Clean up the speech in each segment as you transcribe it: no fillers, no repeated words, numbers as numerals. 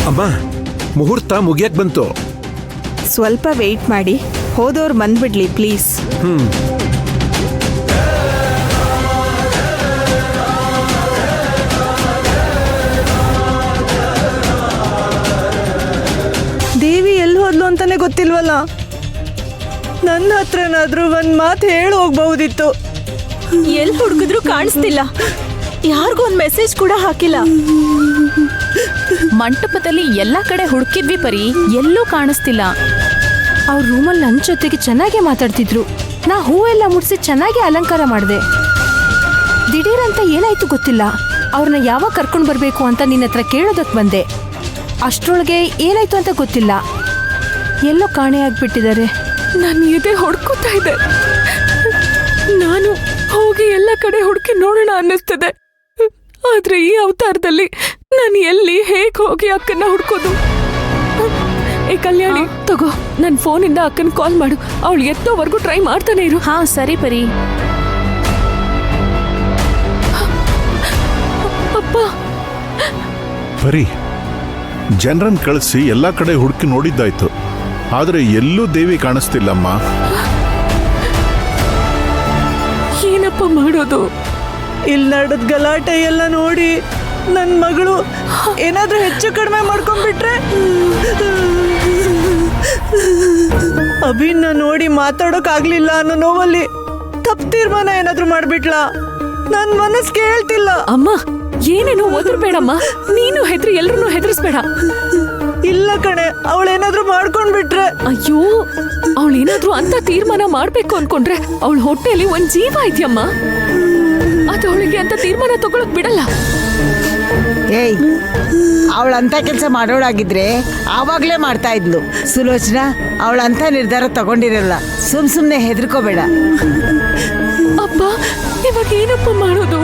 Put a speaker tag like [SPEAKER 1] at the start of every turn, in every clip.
[SPEAKER 1] ಅಮ್ಮ, ಮುಹೂರ್ತ ಮುಗಿಯಕ್ ಬಂತು.
[SPEAKER 2] ಸ್ವಲ್ಪ ವೆಯ್ಟ್ ಮಾಡಿ, ಹೋದವ್ರು ಬಂದ್ಬಿಡ್ಲಿ ಪ್ಲೀಸ್. ದೇವಿ ಎಲ್ಲಿ ಹೋದ್ಲು ಅಂತಾನೆ ಗೊತ್ತಿಲ್ವಲ್ಲ. ನನ್ನ ಹತ್ರನಾದ್ರೂ ಒಂದ್ ಮಾತು ಹೇಳಿ ಹೋಗ್ಬಹುದಿತ್ತು.
[SPEAKER 3] ಎಲ್ಲಿ ಹುಡುಕಿದ್ರು ಕಾಣಿಸ್ತಿಲ್ಲ. ಯಾರಿಗೂ ಒಂದ್ ಮೆಸೇಜ್ ಕೂಡ ಹಾಕಿಲ್ಲ.
[SPEAKER 4] ಮಂಟಪದಲ್ಲಿ ಎಲ್ಲಾ ಕಡೆ ಹುಡುಕಿದ್ವಿ ಪರಿ, ಎಲ್ಲೂ ಕಾಣಿಸ್ತಿಲ್ಲ.
[SPEAKER 3] ಅವ್ರ ರೂಮಲ್ಲಿ ನನ್ನ ಜೊತೆಗೆ ಚೆನ್ನಾಗಿ ಮಾತಾಡ್ತಿದ್ರು. ನಾ ಹೂವೆಲ್ಲ ಮುಡ್ಸಿ ಚೆನ್ನಾಗಿ ಅಲಂಕಾರ ಮಾಡಿದೆ. ದಿಢೀರಂತ ಏನಾಯ್ತು ಗೊತ್ತಿಲ್ಲ. ಅವ್ರನ್ನ ಯಾವಾಗ ಕರ್ಕೊಂಡು ಬರ್ಬೇಕು ಅಂತ ನಿನ್ನ ಹತ್ರ ಕೇಳೋದಕ್ ಬಂದೆ. ಅಷ್ಟ್ರೊಳಗೆ ಏನಾಯ್ತು ಅಂತ ಗೊತ್ತಿಲ್ಲ, ಎಲ್ಲೋ ಕಾಣೆಯಾಗ್ಬಿಟ್ಟಿದ್ದಾರೆ.
[SPEAKER 5] ನಾನು ಎದೆ ಹೊಡ್ಕೋತಾ ಇದೆ. ನಾನು ಹೋಗಿ ಎಲ್ಲ ಕಡೆ ಹುಡುಕಿ ನೋಡೋಣ ಅನ್ನಿಸ್ತದೆ. ಆದ್ರೆ ಈ ಅವತಾರದಲ್ಲಿ ನಾನು ಎಲ್ಲಿ ಹೇಗೆ ಹೋಗಿ ಅಕ್ಕನ್ನ ಹುಡ್ಕೋದು? ಏ ಕಲ್ಯಾಣಿ, ತಗೋ ನನ್ನ ಫೋನಿಂದ ಅಕ್ಕನ ಕಾಲ್ ಮಾಡು. ಅವಳು ಎತ್ತೋವರೆಗೂ ಟ್ರೈ ಮಾಡ್ತಾನೆ ಇರು.
[SPEAKER 4] ಹಾ ಸರಿ ಪರಿ.
[SPEAKER 5] ಅಪ್ಪ,
[SPEAKER 6] ಪರಿ, ಜನರನ್ನು ಕಳಿಸಿ ಎಲ್ಲ ಕಡೆ ಹುಡುಕಿ ನೋಡಿದ್ದಾಯ್ತು, ಆದರೆ ಎಲ್ಲೂ ದೇವಿ ಕಾಣಿಸ್ತಿಲ್ಲಮ್ಮ.
[SPEAKER 5] ಏನಪ್ಪ ಮಾಡೋದು?
[SPEAKER 2] ಇಲ್ಲಿ ನಡೆದ ಗಲಾಟೆ ಎಲ್ಲ ನೋಡಿ ನನ್ನ ಮಗಳು ಏನಾದ್ರೂ ಹೆಚ್ಚು ಕಡಿಮೆ ಮಾಡ್ಕೊಂಡ್ಬಿಟ್ರೆ, ಅಭಿನ್ನ ನೋಡಿ ಮಾತಾಡೋಕ್ ಆಗ್ಲಿಲ್ಲ ಅನ್ನೋ ನೋವಲ್ಲಿ ತಪ್ಪು ತೀರ್ಮಾನ ಏನಾದ್ರೂ ಮಾಡ್ಬಿಟ್ಲಾ? ನನ್ ಮನಸ್ ಕೇಳ್ತಿಲ್ಲ.
[SPEAKER 5] ಅಮ್ಮ, ಏನೇನೋ ಒದರ್ಬೇಡಮ್ಮ. ನೀನು ಹೆದ್ರಿ ಎಲ್ರನ್ನೂ ಹೆದರ್ಸ್ಬೇಡ.
[SPEAKER 2] ಇಲ್ಲ ಕಣೆ, ಅವಳೇನಾದ್ರೂ ಮಾಡ್ಕೊಂಡ್ಬಿಟ್ರೆ.
[SPEAKER 5] ಅಯ್ಯೋ, ಅವಳೇನಾದ್ರೂ ಅಂತ ತೀರ್ಮಾನ ಮಾಡ್ಬೇಕು ಅನ್ಕೊಂಡ್ರೆ ಅವಳ ಹೊಟ್ಟೆಲಿ ಒಂದ್ ಜೀವ ಇದೆಯಮ್ಮ. ಅದು ಅವಳಿಗೆ ಅಂತ ತೀರ್ಮಾನ ತಗೊಳಕ್ ಬಿಡಲ್ಲ.
[SPEAKER 7] ಏಯ್, ಅವಳಂತ ಕೆಲಸ ಮಾಡೋಳಾಗಿದ್ರೆ ಆವಾಗ್ಲೇ ಮಾಡ್ತಾ ಇದ್ಲು. ಸುಲೋಚನಾ ಅವಳಂತ ನಿರ್ಧಾರ ತಗೊಂಡಿರಲ್ಲ. ಸುಮ್ನೆ ಹೆದರ್ಕೋಬೇಡ.
[SPEAKER 5] ಅಪ್ಪ, ಇವಾಗ ಏನಪ್ಪ ಮಾಡೋದು?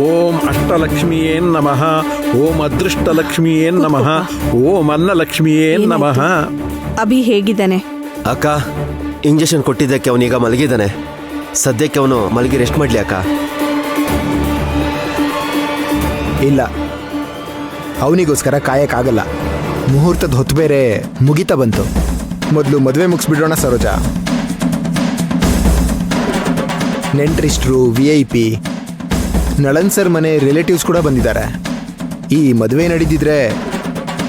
[SPEAKER 1] ಓಂ ಅಷ್ಟಲಕ್ಷ್ಮಿಯೇನ್ ನಮಃ, ಓಂ ಅದೃಷ್ಟಲಕ್ಷ್ಮಿಯೇನ್ ನಮಃ, ಓಂ ಅನ್ನಲಕ್ಷ್ಮಿಯೇನ್ ನಮಃ.
[SPEAKER 2] ಅಭಿ ಹೇಗಿದ್ದಾನೆ?
[SPEAKER 8] ಅಕ್ಕ, ಇಂಜೆಕ್ಷನ್ ಕೊಟ್ಟಿದ್ದಕ್ಕೆ ಅವನೀಗ ಮಲಗಿದ್ದಾನೆ. ಸದ್ಯಕ್ಕೆ ಅವನು ಮಲಗಿ ರೆಸ್ಟ್ ಮಾಡಲಿ ಅಕ್ಕ.
[SPEAKER 9] ಇಲ್ಲ, ಅವನಿಗೋಸ್ಕರ ಕಾಯಕ್ಕಾಗಲ್ಲ. ಮುಹೂರ್ತದ ಹೊತ್ತು ಬೇರೆ ಮುಗಿತಾ ಬಂತು. ಮೊದಲು ಮದುವೆ ಮುಗಿಸ್ಬಿಡೋಣ ಸರೋಜಾ. ನೆಂಟ್ರಿಸ್ಟ್ರು, VIP, ನಳನ್ ಸರ್ ಮನೆ ರಿಲೇಟಿವ್ಸ್ ಕೂಡ ಬಂದಿದ್ದಾರೆ. ಈ ಮದುವೆ ನಡೀದಿದ್ರೆ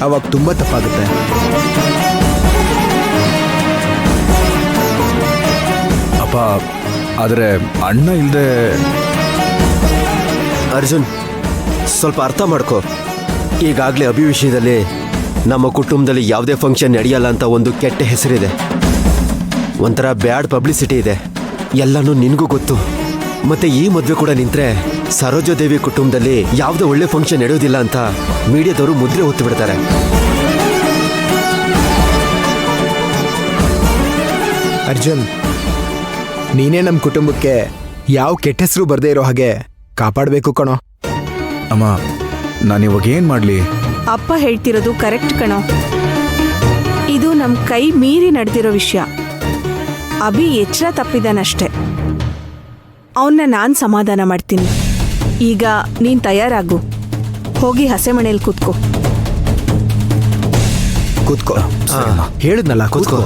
[SPEAKER 9] ಅವಾಗ ತುಂಬ ತಪ್ಪಾಗುತ್ತೆ.
[SPEAKER 10] ಅಪ್ಪ, ಆದರೆ ಅಣ್ಣ ಇಲ್ಲದೆ.
[SPEAKER 8] ಅರ್ಜುನ್, ಸ್ವಲ್ಪ ಅರ್ಥ ಮಾಡ್ಕೋ. ಈಗಾಗಲೇ ಅಭಿ ವಿಷಯದಲ್ಲಿ ನಮ್ಮ ಕುಟುಂಬದಲ್ಲಿ ಯಾವುದೇ ಫಂಕ್ಷನ್ ನಡೆಯಲ್ಲ ಅಂತ ಒಂದು ಕೆಟ್ಟ ಹೆಸರಿದೆ. ಒಂಥರ ಬ್ಯಾಡ್ ಪಬ್ಲಿಸಿಟಿ ಇದೆ. ಎಲ್ಲನೂ ನಿನಗೂ ಗೊತ್ತು. ಮತ್ತೆ ಈ ಮದುವೆ ಕೂಡ ನಿಂತ್ರೆ ಸರೋಜಾದೇವಿ ಕುಟುಂಬದಲ್ಲಿ ಯಾವುದೇ ಒಳ್ಳೆ ಫಂಕ್ಷನ್ ನಡೆಯೋದಿಲ್ಲ ಅಂತ ಮೀಡಿಯಾದವರು ಮುದ್ರೆ ಹೊತ್ತು ಬಿಡ್ತಾರೆ.
[SPEAKER 9] ಅರ್ಜುನ್, ನೀನೇ ನಮ್ಮ ಕುಟುಂಬಕ್ಕೆ ಯಾವ ಕೆಟ್ಟ ಹೆಸರು ಬರದೇ ಇರೋ ಹಾಗೆ ಕಾಪಾಡಬೇಕು ಕಣೋ.
[SPEAKER 10] ಅಮ್ಮ, ನಾನಿವಾಗ ಏನು ಮಾಡಲಿ?
[SPEAKER 2] ಅಪ್ಪ ಹೇಳ್ತಿರೋದು ಕರೆಕ್ಟ್ ಕಣೋ. ಇದು ನಮ್ ಕೈ ಮೀರಿ ನಡೆದಿರೋ ವಿಷಯ. ಅಭಿ ಎಚ್ಚರ ತಪ್ಪಿದಾನಷ್ಟೆ. ಅವನ್ನ ನಾನ್ ಸಮಾಧಾನ ಮಾಡ್ತೀನಿ. ಈಗ ನೀನ್ ತಯಾರಾಗು, ಹೋಗಿ ಹಸೆ ಮನೇಲಿ ಕೂತ್ಕೋ.
[SPEAKER 9] ಕೂತ್ಕೋ. ಹೇಳಿದ್ನಲ್ಲ, ಕೂತ್ಕೋ.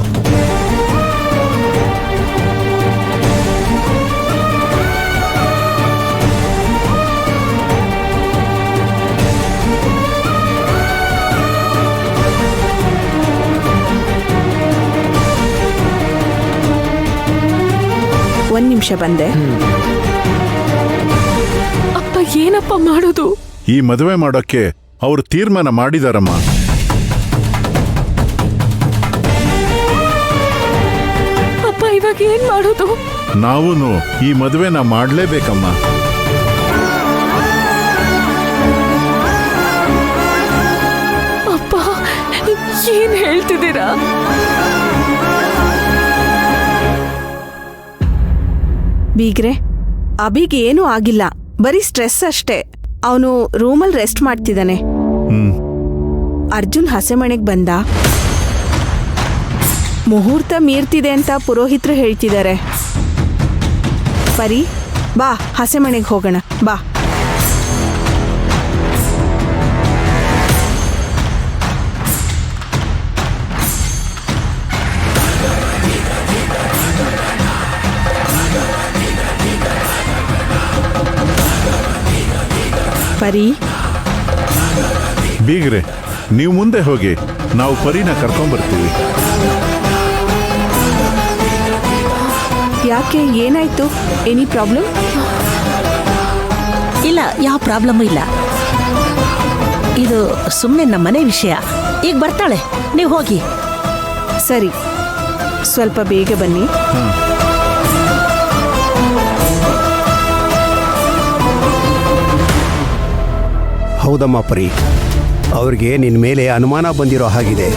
[SPEAKER 2] ಒಂದ್ ನಿಮಿಷ ಬಂದೆ.
[SPEAKER 5] ಅಪ್ಪ, ಏನಪ್ಪ ಮಾಡೋದು?
[SPEAKER 6] ಈ ಮದುವೆ ಮಾಡೋಕ್ಕೆ ಅವರು ತೀರ್ಮಾನ ಮಾಡಿದಾರಮ್ಮ.
[SPEAKER 5] ಅಪ್ಪ, ಇವಾಗ ಏನ್ ಮಾಡೋದು?
[SPEAKER 6] ನಾವೂ ಈ ಮದುವೆನ ಮಾಡಲೇಬೇಕಮ್ಮ.
[SPEAKER 5] ಅಪ್ಪ, ಏನ್ ಹೇಳ್ತಿದ್ದೀರಾ?
[SPEAKER 2] ಬೀಗ್ರೆ, ಅಭಿಗೆ ಏನೂ ಆಗಿಲ್ಲ, ಬರೀ ಸ್ಟ್ರೆಸ್ ಅಷ್ಟೇ. ಅವನು ರೂಮಲ್ಲಿ ರೆಸ್ಟ್ ಮಾಡ್ತಿದ್ದಾನೆ. ಅರ್ಜುನ್ ಹಸೆಮಣೆಗೆ ಬಂದ. ಮುಹೂರ್ತ ಮೀರ್ತಿದೆ ಅಂತ ಪುರೋಹಿತರು ಹೇಳ್ತಿದ್ದಾರೆ. ಪರಿ, ಬಾ ಹಸೆಮಣೆಗೆ ಹೋಗೋಣ ಬಾ. ಪರಿ,
[SPEAKER 6] ಬೀಗ್ರೆ ನೀವು ಮುಂದೆ ಹೋಗಿ, ನಾವು ಪರಿನ ಕರ್ಕೊಂಡ್ಬರ್ತೀವಿ.
[SPEAKER 2] ಯಾಕೆ ಏನಾಯ್ತು? Any problem?
[SPEAKER 11] ಇಲ್ಲ, ಯಾವ ಪ್ರಾಬ್ಲಮ್ಮು ಇಲ್ಲ. ಇದು ಸುಮ್ಮನೆ ನಮ್ಮನೆ ವಿಷಯ. ಈಗ ಬರ್ತಾಳೆ, ನೀವು ಹೋಗಿ.
[SPEAKER 2] ಸರಿ, ಸ್ವಲ್ಪ ಬೇಗ ಬನ್ನಿ.
[SPEAKER 12] ಹೌದಮ್ಮ ಪರಿ, ಅವ್ರಿಗೆ ನಿನ್ನ ಮೇಲೆ ಅನುಮಾನ ಬಂದಿರೋ ಹಾಗಿದೆ.